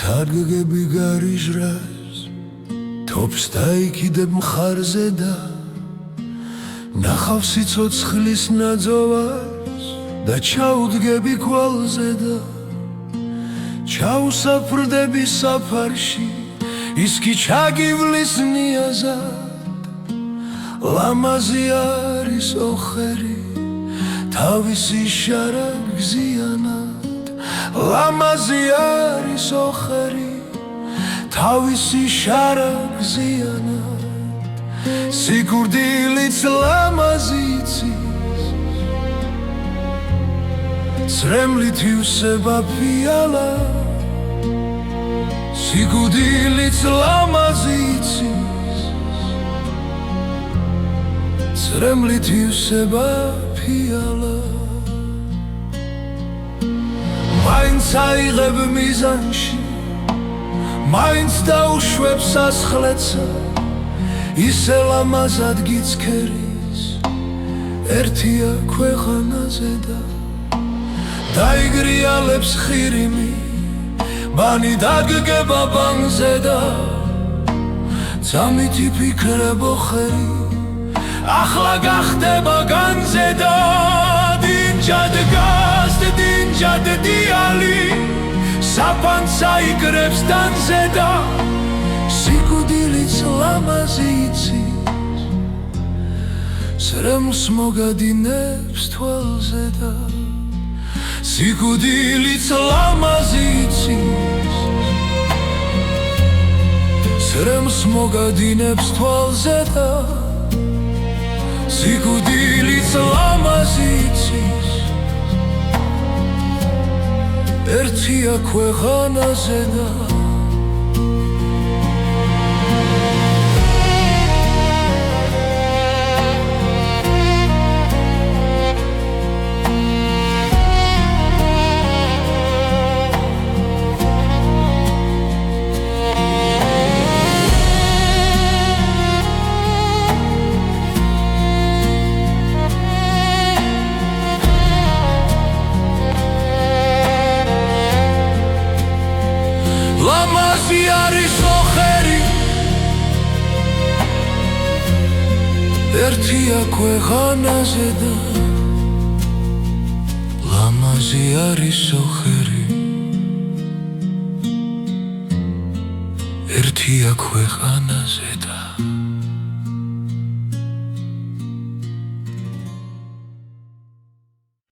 თარგები გარიჟრას თოფს დაიკიდებ მხარზე და ნახავ სიცოცხლის ნაძოვას და ჩაუდგები ქვალზე და ჩაუსაფრდები საფარში ის კი ჩაგივლის ნიაზად ლამაზი არის ოხერი თავისი შარაგზიანად ლამაზი არის ოხერი თავისი შარაგზიანად სიკვდილიც ლამაზი იცის ცრემლით ივსება ფიალა სიკვდილიც ლამაზი იცის ცრემლით ივსება ფიალა მაინც აიღებ მიზანში მაინც დაუშვებს სასხლეცა ისე ლამაზად გიცქერის ერთია ქვეყანაზე და დაიგრიალებს ხირიმი მანი დაგგება ბანზე და ძამითი ფიქრებო ხერი ახლა გახდება განზე და დინჯად გას დინჯად დიალი საფანს აიგრებს დანზე და სიკვდილიც ლამაზი იცის სრემლს მოგადინებს თვალზე და სიკვდილიც ლამაზი იცის სრემლს მოგადინებს თვალზე და სიკვდილიც ლამაზი იცის ერთია ქვეყანაზე და ლამაზი არის ოხერი ერთია ქვეყანაზე და ლამაზი არის ოხერი ერთია ქვეყანაზე და